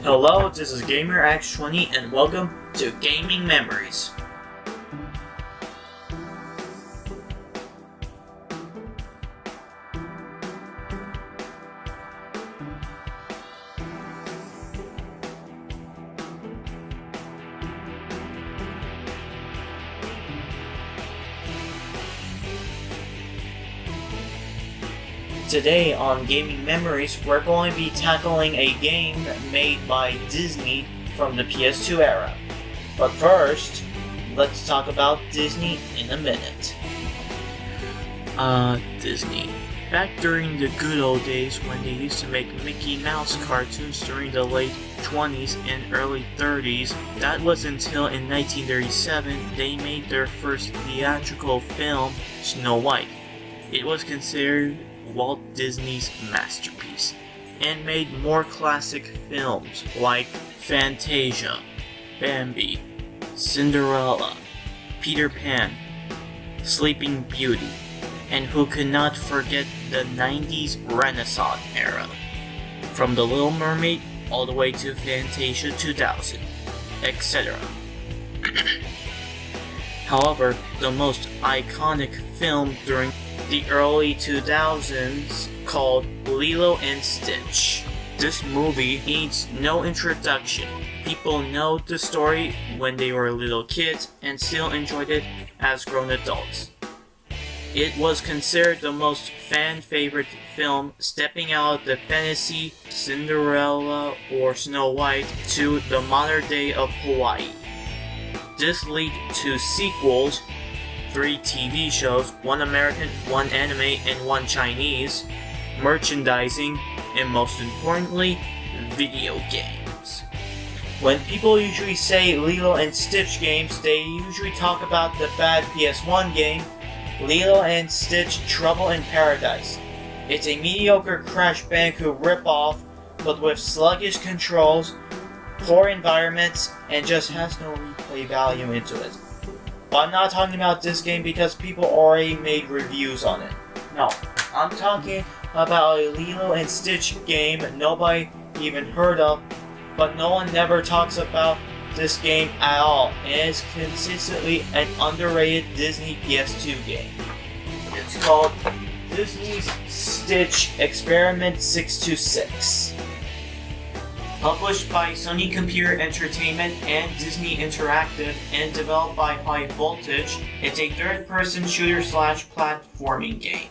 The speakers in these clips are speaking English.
Hello, this is GamerX20 and welcome to Gaming Memories. Today on Gaming Memories, we're going to be tackling a game made by Disney from the PS2 era. But first, let's talk about Disney in a minute. Disney. Back during the good old days when they used to make Mickey Mouse cartoons during the late 20s and early 30s, that was until in 1937 they made their first theatrical film, Snow White. It was considered Walt Disney's masterpiece, and made more classic films like Fantasia, Bambi, Cinderella, Peter Pan, Sleeping Beauty, and who could not forget the 90s Renaissance era, from The Little Mermaid all the way to Fantasia 2000, etc. However, the most iconic film during the early 2000s called Lilo and Stitch. This movie needs no introduction. People know the story when they were little kids and still enjoyed it as grown adults. It was considered the most fan-favorite film, stepping out of the fantasy Cinderella or Snow White to the modern day of Hawaii. This led to sequels, 3 TV shows, 1 American, 1 anime, and 1 Chinese, merchandising, and most importantly, video games. When people usually say Lilo and Stitch games, they usually talk about the bad PS1 game, Lilo and Stitch Trouble in Paradise. It's a mediocre Crash Bandicoot ripoff, but with sluggish controls, poor environments, and just has no replay value into it. But I'm not talking about this game because people already made reviews on it. No, I'm talking about a Lilo and Stitch game nobody even heard of, but no one never talks about this game at all, and it's consistently an underrated Disney PS2 game. It's called Disney's Stitch Experiment 626. Published by Sony Computer Entertainment and Disney Interactive and developed by High Voltage, it's a third-person shooter/platforming game.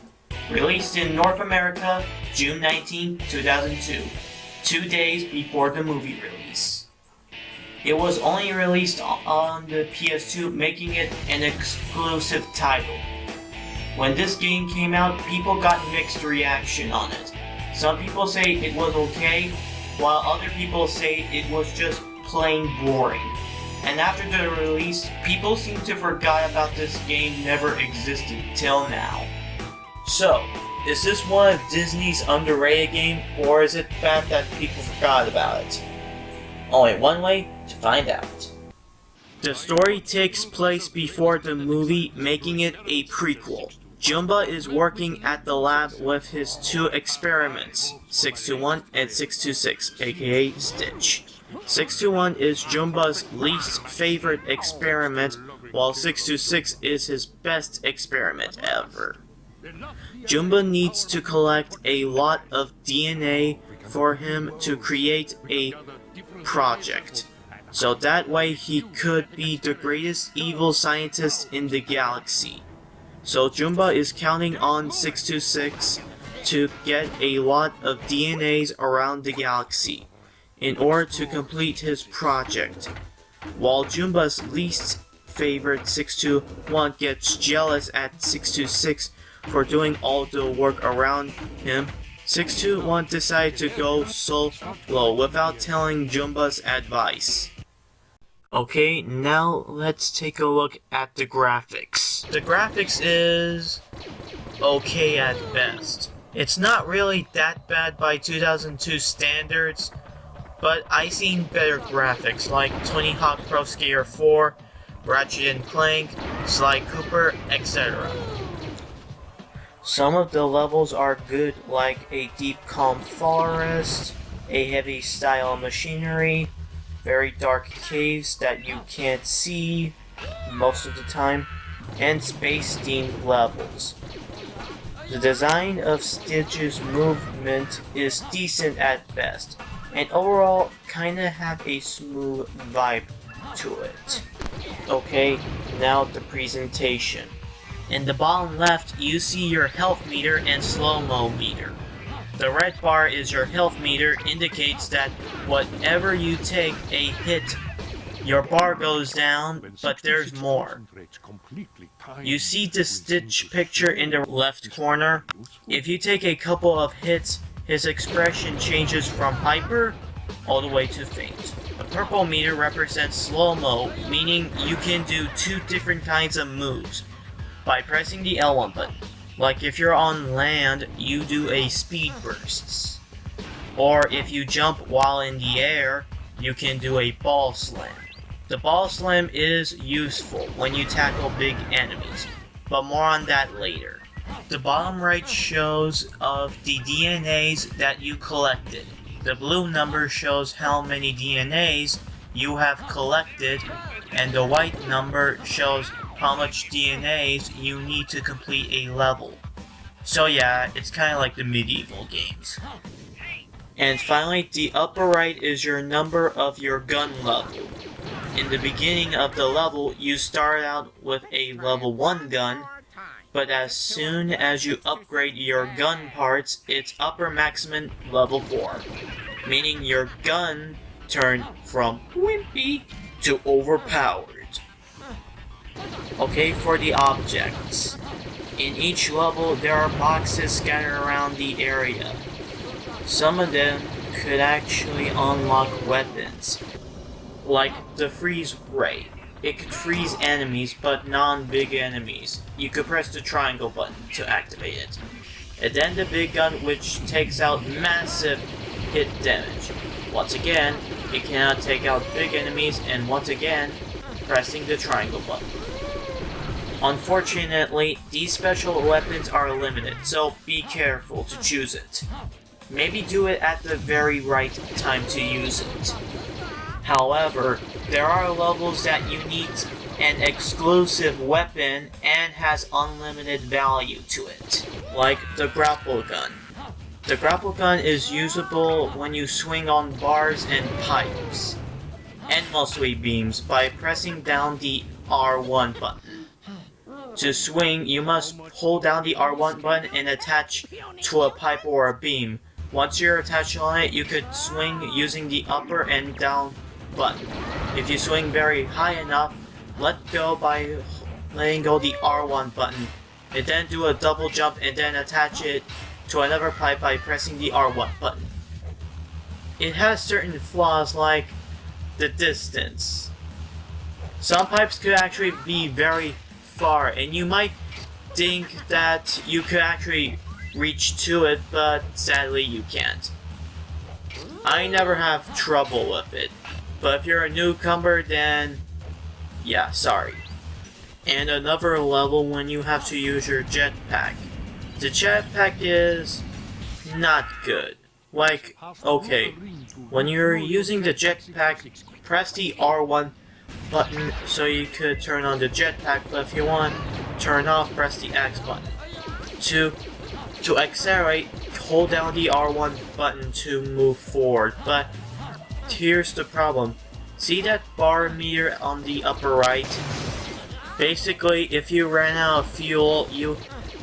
Released in North America, June 19, 2002, 2 days before the movie release. It was only released on the PS2, making it an exclusive title. When this game came out, people got mixed reaction on it. Some people say it was okay, while other people say it was just plain boring. And after the release, people seem to forgot about this game never existed till now. So, is this one of Disney's underrated games, or is it the fact that people forgot about it? Only one way to find out. The story takes place before the movie, making it a prequel. Jumba is working at the lab with his 2 experiments, 621 and 626, aka Stitch. 621 is Jumba's least favorite experiment, while 626 is his best experiment ever. Jumba needs to collect a lot of DNA for him to create a project, so that way he could be the greatest evil scientist in the galaxy. So Jumba is counting on 626 to get a lot of DNAs around the galaxy in order to complete his project. While Jumba's least favorite 621 gets jealous at 626 for doing all the work around him, 621 decides to go solo without telling Jumba's advice. Okay, now let's take a look at the graphics. The graphics is okay at best. It's not really that bad by 2002 standards, but I've seen better graphics like Tony Hawk Pro Skater 4, Ratchet & Clank, Sly Cooper, etc. Some of the levels are good, like a deep calm forest, a heavy style machinery, very dark caves that you can't see most of the time, and space-themed levels. The design of Stitch's movement is decent at best, and overall kinda have a smooth vibe to it. Okay, now the presentation. In the bottom left, you see your health meter and slow-mo meter. The red bar is your health meter, indicates that whatever you take a hit, your bar goes down, but there's more. You see the Stitch picture in the left corner? If you take a couple of hits, his expression changes from hyper all the way to faint. The purple meter represents slow-mo, meaning you can do two different kinds of moves by pressing the L1 button. Like if you're on land, you do a speed bursts. Or if you jump while in the air, you can do a ball slam. The ball slam is useful when you tackle big enemies, but more on that later. The bottom right shows of the DNAs that you collected. The blue number shows how many DNAs you have collected, and the white number shows how much DNAs you need to complete a level. So yeah, it's kinda like the medieval games. And finally, the upper right is your number of your gun level. In the beginning of the level, you start out with a level 1 gun, but as soon as you upgrade your gun parts, it's upper maximum level 4, meaning your gun turned from wimpy to overpowered. Okay, for the objects. In each level, there are boxes scattered around the area. Some of them could actually unlock weapons, like the freeze ray. It could freeze enemies, but non-big enemies. You could press the triangle button to activate it. And then the big gun, which takes out massive hit damage. Once again, it cannot take out big enemies, and once again, pressing the triangle button. Unfortunately, these special weapons are limited, so be careful to choose it. Maybe do it at the very right time to use it. However, there are levels that you need an exclusive weapon and has unlimited value to it, like the grapple gun. The grapple gun is usable when you swing on bars and pipes, and mostly beams, by pressing down the R1 button. To swing, you must hold down the R1 button and attach to a pipe or a beam. Once you're attached on it, you could swing using the upper and down button. If you swing very high enough, let go by letting go the R1 button, and then do a double jump and then attach it to another pipe by pressing the R1 button. It has certain flaws like the distance. Some pipes could actually be very far, and you might think that you could actually reach to it, but sadly you can't. I never have trouble with it, but if you're a newcomer, then yeah, sorry. And another level when you have to use your jetpack. The jetpack is not good. Like, okay, when you're using the jetpack, press the R1 button so you could turn on the jetpack, but if you want to turn off, press the X button. To accelerate, hold down the R1 button to move forward, but here's the problem. See that bar meter on the upper right? Basically, if you ran out of fuel, you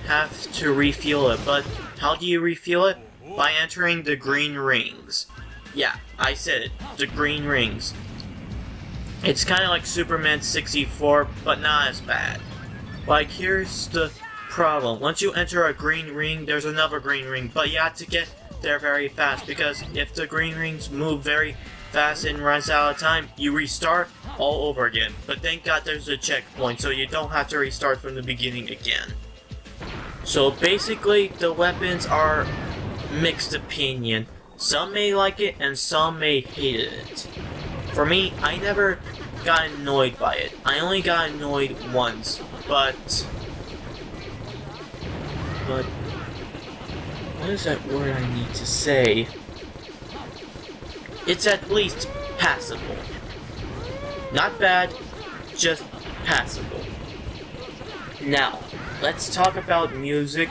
have to refuel it, but how do you refuel it? By entering the green rings. Yeah, I said it, the green rings. It's kinda like Superman 64, but not as bad. Like, here's the problem. Once you enter a green ring, there's another green ring, but you have to get there very fast, because if the green rings move very fast and runs out of time, you restart all over again. But thank God there's a checkpoint, so you don't have to restart from the beginning again. So basically, the weapons are mixed opinion. Some may like it, and some may hate it. For me, I never got annoyed by it. I only got annoyed once, but what is that word I need to say? it's at least passable. Not bad, just passable. Now, let's talk about music,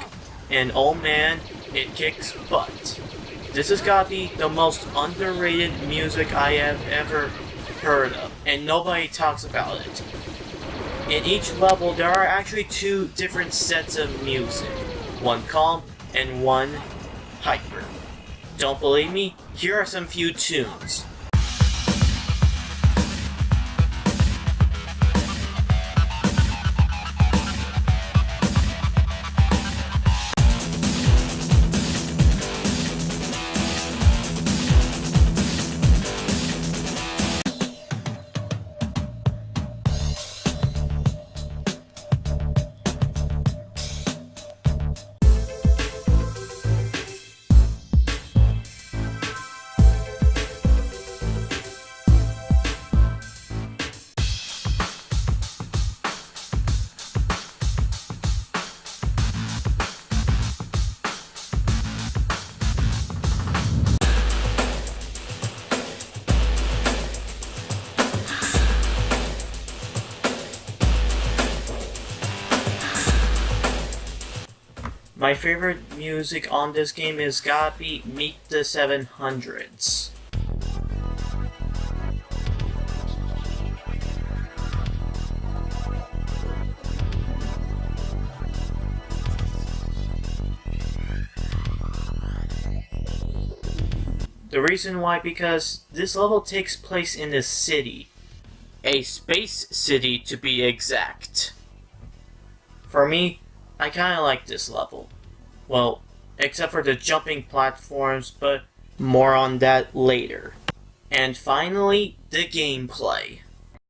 and oh man, it kicks butt. This has gotta be the most underrated music I have ever heard of, and nobody talks about it. In each level, there are actually two different sets of music, one calm and one hyper. Don't believe me? Here are some few tunes. My favorite music on this game is gotta be Meet the 700s. The reason why, because this level takes place in a city. A space city to be exact. For me, I kinda like this level. Well, except for the jumping platforms, but more on that later. And finally, the gameplay.